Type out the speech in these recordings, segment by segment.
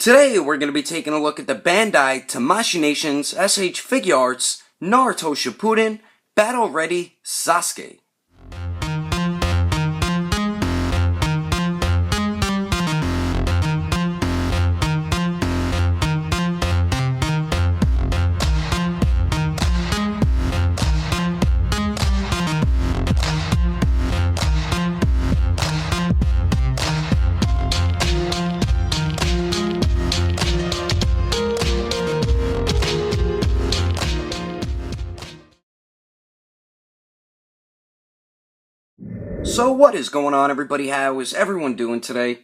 Today we're going to be taking a look at the Bandai Tamashii Nation's SH Figuarts Naruto Shippuden Battle Ready Sasuke. So what is going on, everybody? How is everyone doing today?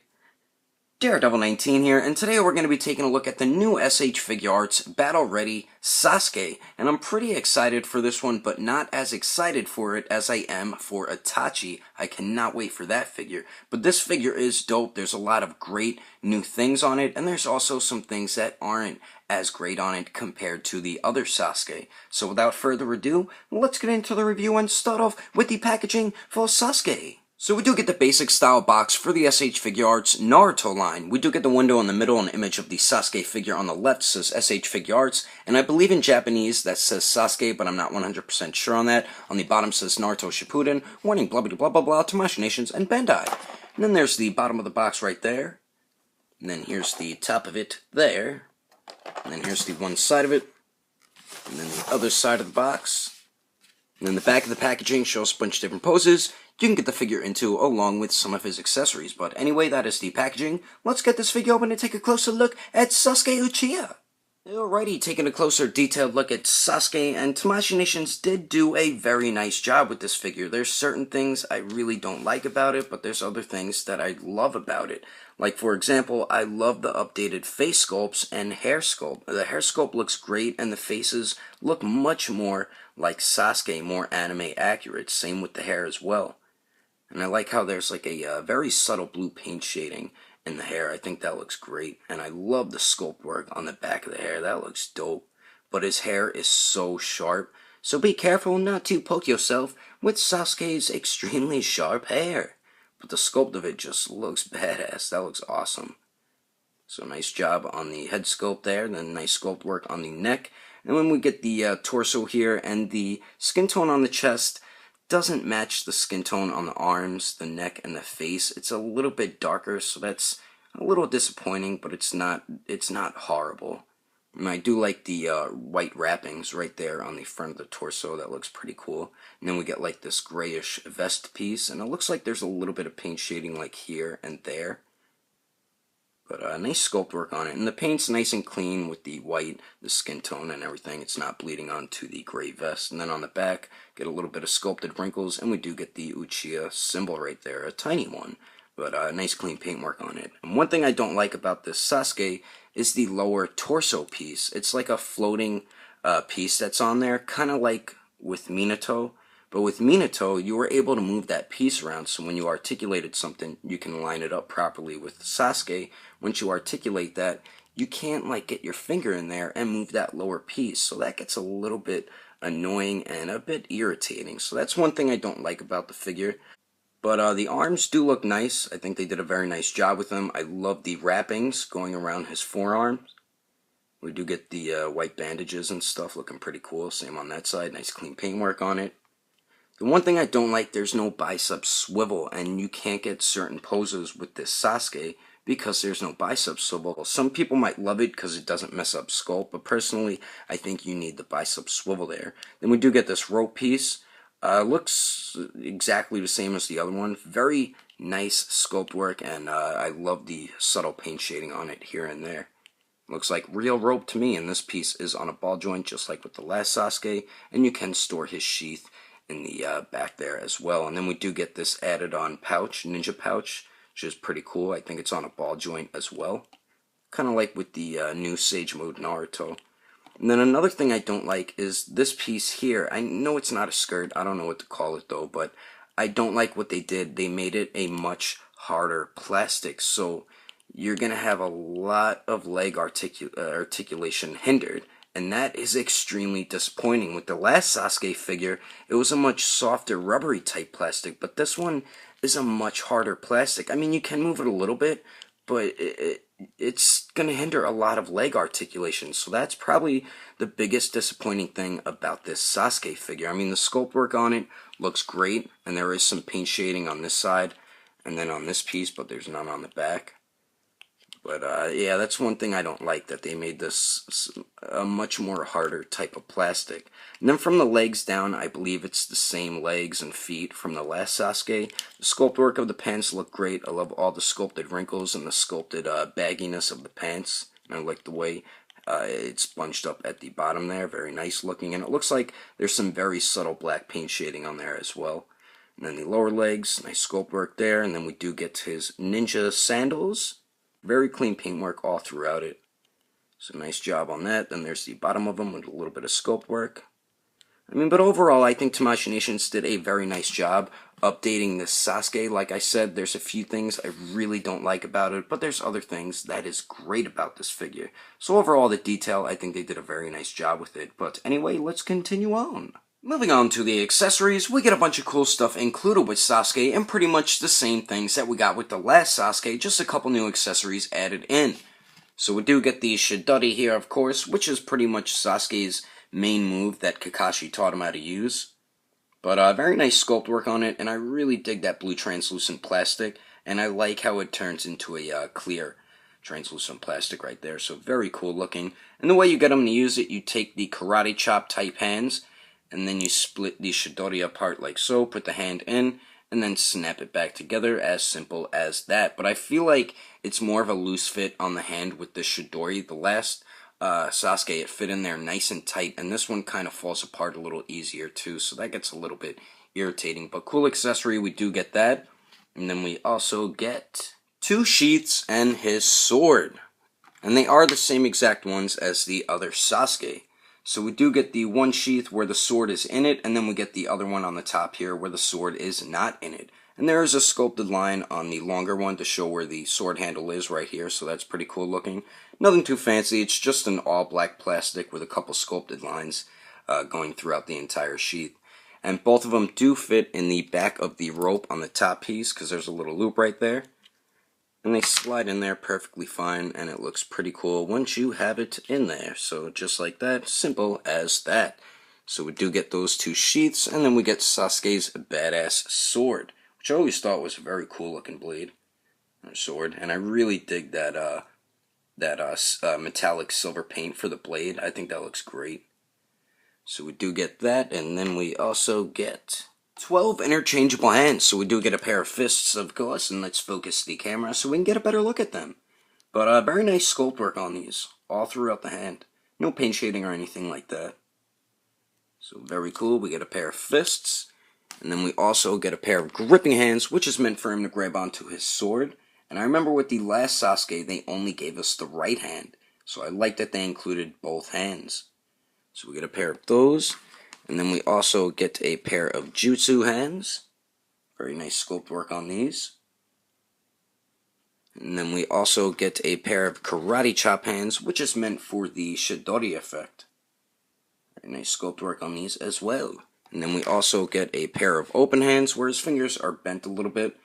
Daredevil19 here, and today we're going to be taking a look at the new SH Figuarts Battle Ready Sasuke, and I'm pretty excited for this one, but not as excited for it as I am for Itachi. I cannot wait for that figure, but this figure is dope. There's a lot of great new things on it, and there's also some things that aren't as great on it compared to the other Sasuke. So without further ado, let's get into the review and start off with the packaging for Sasuke. So we do get the basic style box for the SH Figuarts Naruto line. We do get the window in the middle, an image of the Sasuke figure on the left says SH Figuarts, and I believe in Japanese that says Sasuke, but I'm not 100% sure on that. On the bottom says Naruto Shippuden, warning blah blah blah blah blah, Tamashii Nations, and Bandai. And then there's the bottom of the box right there. And then here's the top of it there. And then here's the one side of it. And then the other side of the box. And then the back of the packaging shows a bunch of different poses you can get the figure into along with some of his accessories. But anyway, that is the packaging. Let's get this figure open and take a closer look at Sasuke Uchiha. Alrighty, taking a closer detailed look at Sasuke, and Tamashii Nations did do a very nice job with this figure. There's certain things I really don't like about it, but there's other things that I love about it. Like, for example, I love the updated face sculpts and hair sculpt. The hair sculpt looks great, and the faces look much more like Sasuke, more anime accurate. Same with the hair as well. And I like how there's like a very subtle blue paint shading in the hair. I think that looks great. And I love the sculpt work on the back of the hair. That looks dope. But his hair is so sharp. So be careful not to poke yourself with Sasuke's extremely sharp hair. But the sculpt of it just looks badass. That looks awesome. So nice job on the head sculpt there. Then nice sculpt work on the neck. And when we get the torso here and the skin tone on the chest, doesn't match the skin tone on the arms, the neck, and the face. It's a little bit darker, so that's a little disappointing, but it's not horrible. And I do like the white wrappings right there on the front of the torso. That looks pretty cool. And then we get like this grayish vest piece, and it looks like there's a little bit of paint shading like here and there. But nice sculpt work on it. And the paint's nice and clean with the white, the skin tone, and everything. It's not bleeding onto the gray vest. And then on the back, get a little bit of sculpted wrinkles. And we do get the Uchiha symbol right there, a tiny one. But nice clean paint work on it. And one thing I don't like about this Sasuke is the lower torso piece. It's like a floating piece that's on there, kind of like with Minato. But with Minato, you were able to move that piece around, so when you articulated something, you can line it up properly. With Sasuke, once you articulate that, you can't like get your finger in there and move that lower piece. So that gets a little bit annoying and a bit irritating. So that's one thing I don't like about the figure. But the arms do look nice. I think they did a very nice job with them. I love the wrappings going around his forearms. We do get the white bandages and stuff looking pretty cool. Same on that side. Nice clean paint work on it. The one thing I don't like, there's no bicep swivel, and you can't get certain poses with this Sasuke because there's no bicep swivel. Some people might love it because it doesn't mess up sculpt, but personally, I think you need the bicep swivel there. Then we do get this rope piece. Looks exactly the same as the other one. Very nice sculpt work, and I love the subtle paint shading on it here and there. Looks like real rope to me, and this piece is on a ball joint just like with the last Sasuke, and you can store his sheath in the back there as well. And then we do get this added on pouch, ninja pouch, which is pretty cool. I think it's on a ball joint as well, kind of like with the new Sage Mode Naruto. And then another thing I don't like is this piece here. I know it's not a skirt, I don't know what to call it though, but I don't like what they did. They made it a much harder plastic, so you're gonna have a lot of leg articulation hindered. And that is extremely disappointing. With the last Sasuke figure, it was a much softer, rubbery type plastic, but this one is a much harder plastic. I mean, you can move it a little bit, but it's going to hinder a lot of leg articulation. So that's probably the biggest disappointing thing about this Sasuke figure. I mean, the sculpt work on it looks great, and there is some paint shading on this side and then on this piece, but there's none on the back. But yeah, that's one thing I don't like, that they made this a much more harder type of plastic. And then from the legs down, I believe it's the same legs and feet from the last Sasuke. The sculpt work of the pants look great. I love all the sculpted wrinkles and the sculpted bagginess of the pants. And I like the way it's bunched up at the bottom there. Very nice looking. And it looks like there's some very subtle black paint shading on there as well. And then the lower legs, nice sculpt work there. And then we do get his ninja sandals. Very clean paintwork all throughout it. So nice job on that. Then there's the bottom of them with a little bit of sculpt work. I mean, but overall, I think Tamashii Nations did a very nice job updating this Sasuke. Like I said, there's a few things I really don't like about it, but there's other things that is great about this figure. So overall, the detail, I think they did a very nice job with it. But anyway, let's continue on. Moving on to the accessories, we get a bunch of cool stuff included with Sasuke, and pretty much the same things that we got with the last Sasuke, just a couple new accessories added in. So we do get the Shidori here, of course, which is pretty much Sasuke's main move that Kakashi taught him how to use. But very nice sculpt work on it, and I really dig that blue translucent plastic, and I like how it turns into a clear translucent plastic right there, so very cool looking. And the way you get him to use it, you take the karate chop type hands, and then you split the Shidori apart like so, put the hand in, and then snap it back together, as simple as that. But I feel like it's more of a loose fit on the hand with the Shidori. The last Sasuke, it fit in there nice and tight, and this one kind of falls apart a little easier too, so that gets a little bit irritating. But cool accessory, we do get that. And then we also get 2 sheaths and his sword. And they are the same exact ones as the other Sasuke. So we do get the one sheath where the sword is in it, and then we get the other one on the top here where the sword is not in it. And there is a sculpted line on the longer one to show where the sword handle is right here, so that's pretty cool looking. Nothing too fancy, it's just an all black plastic with a couple sculpted lines going throughout the entire sheath. And both of them do fit in the back of the rope on the top piece, because there's a little loop right there. And they slide in there perfectly fine, and it looks pretty cool once you have it in there. So just like that, simple as that. So we do get those 2 sheaths, and then we get Sasuke's badass sword, which I always thought was a very cool looking blade or sword. And I really dig that metallic silver paint for the blade. I think that looks great. So we do get that, and then we also get 12 interchangeable hands, so we do get a pair of fists, of course, and let's focus the camera so we can get a better look at them. But very nice sculpt work on these, all throughout the hand. No paint shading or anything like that. So very cool, we get a pair of fists, and then we also get a pair of gripping hands, which is meant for him to grab onto his sword. And I remember with the last Sasuke, they only gave us the right hand, so I like that they included both hands. So we get a pair of those. And then we also get a pair of jutsu hands. Very nice sculpt work on these. And then we also get a pair of karate chop hands, which is meant for the Shidori effect. Very nice sculpt work on these as well. And then we also get a pair of open hands, where his fingers are bent a little bit.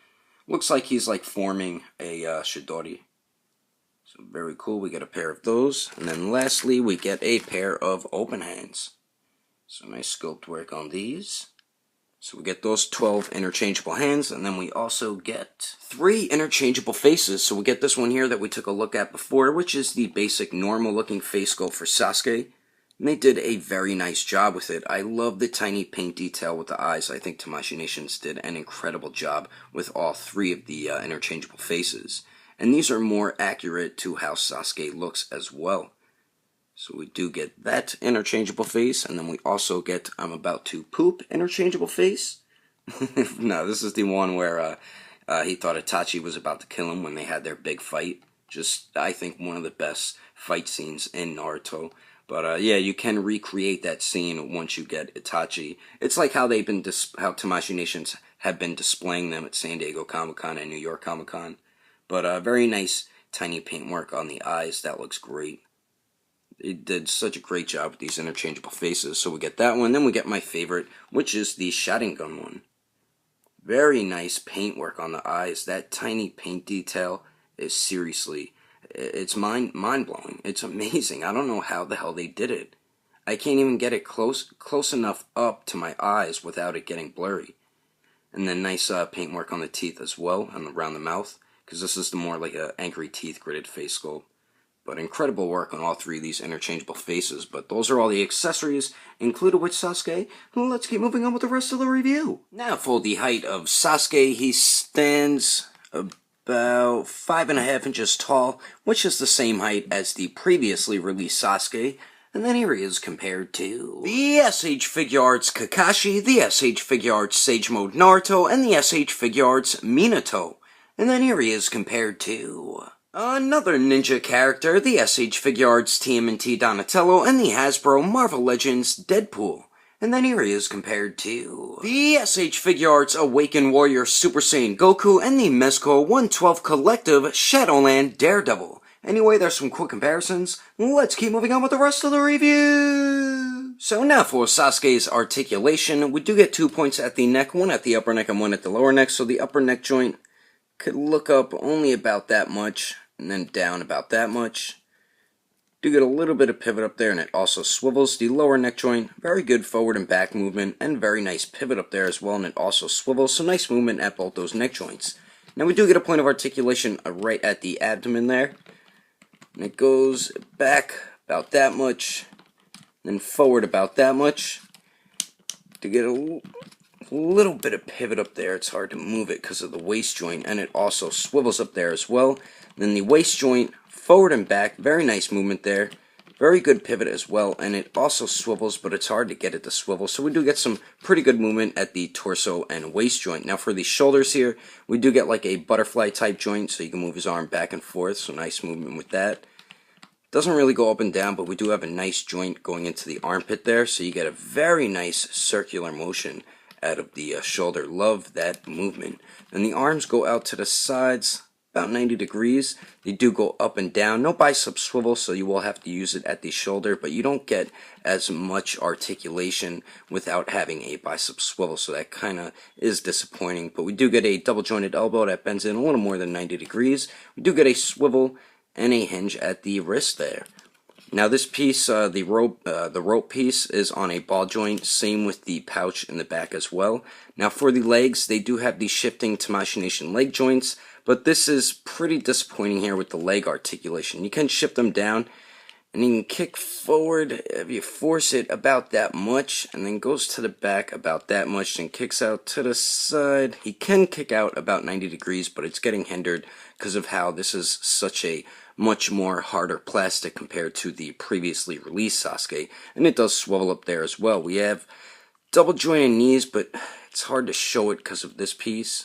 Looks like he's like forming a Shidori. So very cool, we get a pair of those. And then lastly, we get a pair of open hands. So nice sculpt work on these. So we get those 12 interchangeable hands, and then we also get 3 interchangeable faces. So we get this one here that we took a look at before, which is the basic normal looking face sculpt for Sasuke. And they did a very nice job with it. I love the tiny paint detail with the eyes. I think Tamashii Nations did an incredible job with all 3 of the interchangeable faces. And these are more accurate to how Sasuke looks as well. So we do get that interchangeable face, and then we also get I'm about to poop interchangeable face. No, this is the one where he thought Itachi was about to kill him when they had their big fight. Just, I think, one of the best fight scenes in Naruto. But yeah, you can recreate that scene once you get Itachi. It's like how they've been how Tamashii Nations have been displaying them at San Diego Comic-Con and New York Comic-Con. But very nice tiny paintwork on the eyes. That looks great. They did such a great job with these interchangeable faces. So we get that one. Then we get my favorite, which is the Sharingan one. Very nice paintwork on the eyes. That tiny paint detail is seriously It's mind-blowing. It's amazing. I don't know how the hell they did it. I can't even get it close enough up to my eyes without it getting blurry. And then nice paintwork on the teeth as well, and around the mouth, because this is the more like a angry teeth gridded face sculpt. But incredible work on all three of these interchangeable faces. But those are all the accessories included with Sasuke. Let's keep moving on with the rest of the review. Now for the height of Sasuke, he stands about 5.5 inches tall, which is the same height as the previously released Sasuke. And then here he is compared to the SH Figuarts Kakashi, the SH Figuarts Sage Mode Naruto, and the SH Figuarts Minato. And then here he is compared to another ninja character, the SH Figuarts TMNT Donatello, and the Hasbro Marvel Legends Deadpool. And then here he is compared to the SH Figuarts Awakened Warrior Super Saiyan Goku, and the Mezco 112 Collective Shadowland Daredevil. Anyway, there's some quick comparisons. Let's keep moving on with the rest of the review. So now for Sasuke's articulation, we do get 2 points at the neck, one at the upper neck and one at the lower neck. So the upper neck joint could look up only about that much, and then down about that much. Do get a little bit of pivot up there, and it also swivels. The lower neck joint, very good forward and back movement, and very nice pivot up there as well, and it also swivels. So nice movement at both those neck joints. Now we do get a point of articulation right at the abdomen there. And it goes back about that much, then forward about that much. To get a little bit of pivot up there, it's hard to move it because of the waist joint, and it also swivels up there as well. Then the waist joint, forward and back, very nice movement there. Very good pivot as well, and it also swivels, but it's hard to get it to swivel. So we do get some pretty good movement at the torso and waist joint. Now for the shoulders here, we do get like a butterfly type joint, so you can move his arm back and forth, so nice movement with that. Doesn't really go up and down, but we do have a nice joint going into the armpit there, so you get a very nice circular motion out of the shoulder. Love that movement. And the arms go out to the sides about 90 degrees. They do go up and down. No bicep swivel, so you will have to use it at the shoulder, but you don't get as much articulation without having a bicep swivel, so that kind of is disappointing. But we do get a double jointed elbow that bends in a little more than 90 degrees. We do get a swivel and a hinge at the wrist there. Now this piece, the rope piece is on a ball joint, same with the pouch in the back as well. Now for the legs, they do have the shifting Tamashii Nation leg joints, but this is pretty disappointing here with the leg articulation. You can shift them down, and you can kick forward if you force it about that much, and then goes to the back about that much, and kicks out to the side. He can kick out about 90 degrees, but it's getting hindered because of how this is such a much more harder plastic compared to the previously released Sasuke, and it does swivel up there as well. We have double jointed knees, but it's hard to show it because of this piece.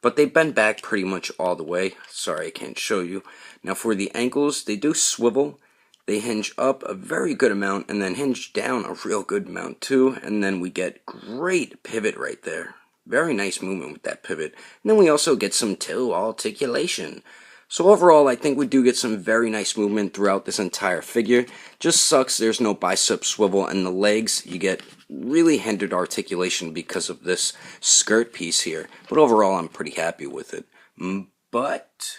But they bend back pretty much all the way. Sorry, I can't show you. Now for the ankles, they do swivel. They hinge up a very good amount and then hinge down a real good amount too. And then we get great pivot right there. Very nice movement with that pivot. And then we also get some toe articulation. So overall, I think we do get some very nice movement throughout this entire figure. Just sucks there's no bicep swivel, and the legs, you get really hindered articulation because of this skirt piece here. But overall, I'm pretty happy with it. But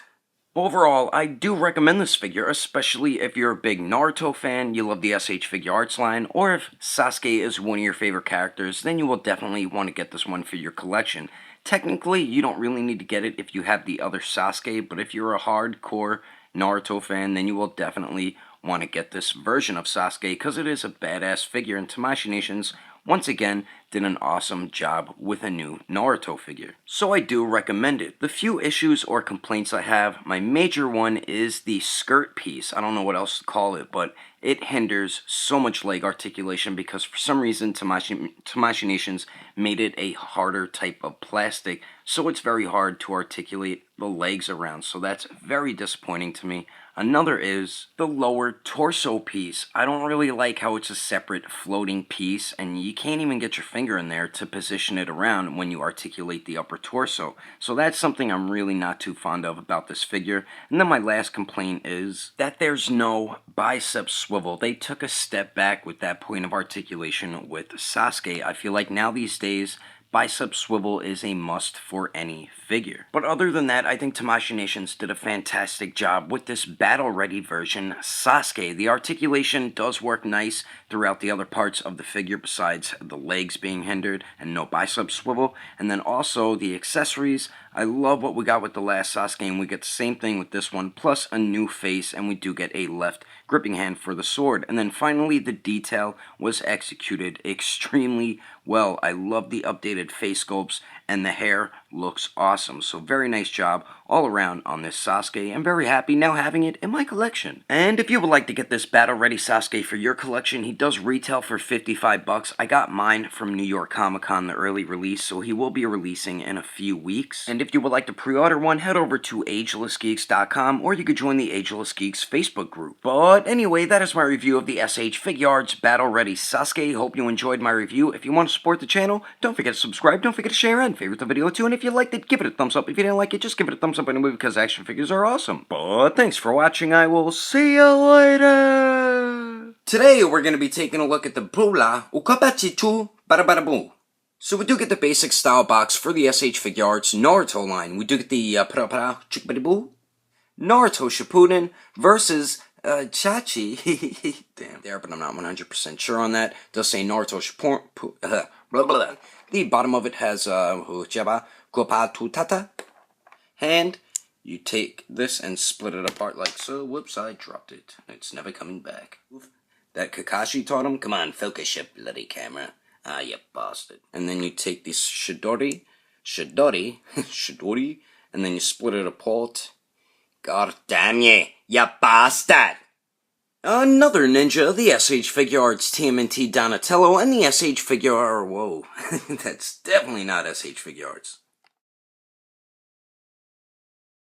overall, I do recommend this figure, especially if you're a big Naruto fan, you love the SH Figuarts line, or if Sasuke is one of your favorite characters, then you will definitely want to get this one for your collection. Technically, you don't really need to get it if you have the other Sasuke, but if you're a hardcore Naruto fan, then you will definitely want to get this version of Sasuke because it is a badass figure, and Tamashii Nations, once again, did an awesome job with a new Naruto figure. So I do recommend it. The few issues or complaints I have, my major one is the skirt piece. I don't know what else to call it, but it hinders so much leg articulation because for some reason Tamashii Nations made it a harder type of plastic, so it's very hard to articulate the legs around, so that's very disappointing to me. Another is the lower torso piece. I don't really like how it's a separate floating piece, and you can't even get your finger in there to position it around when you articulate the upper torso. So that's something I'm really not too fond of about this figure. And then my last complaint is that there's no bicep swivel. They took a step back with that point of articulation with Sasuke. I feel like now these days, bicep swivel is a must for any figure. But other than that, I think Tamashii Nations did a fantastic job with this battle-ready version, Sasuke. The articulation does work nice throughout the other parts of the figure besides the legs being hindered and no bicep swivel. And then also the accessories. I love what we got with the last Sasuke, and we get the same thing with this one, plus a new face, and we do get a left gripping hand for the sword. And then finally, the detail was executed extremely well. I love the updated face sculpts, and the hair looks awesome. So very nice job all around on this Sasuke. I'm very happy now having it in my collection. And if you would like to get this battle-ready Sasuke for your collection, he does retail for $55. I got mine from New York Comic Con, the early release, so he will be releasing in a few weeks. And if you would like to pre-order one, head over to agelessgeeks.com, or you could join the Ageless Geeks Facebook group. But anyway, that is my review of the SH Figuarts battle-ready Sasuke. Hope you enjoyed my review. If you want to support the channel, don't forget to subscribe, don't forget to share, and favorite the video too. And if you liked it, give it a thumbs up. If you didn't like it, just give it a thumbs up anyway, because action figures are awesome. But thanks for watching. I will see you later. Today we're going to be taking a look at the Bula Ukabachitu Barabarabu. So we do get the basic style box for the SH Figuarts Naruto line. We do get the Naruto Shippuden versus Itachi. Damn, there, but I'm not 100% sure on that. It does say Naruto Shippuden. The bottom of it has Gopatutata. And you take this and split it apart like so. Whoops, I dropped it. It's never coming back. That Kakashi taught him. Come on, focus your bloody camera. Ah, you bastard. And then you take this Shidori, and then you split it apart. God damn you, you bastard! Another ninja of the SH Figuarts TMNT Donatello and the SH Figuarts. Whoa, that's definitely not SH Figuarts.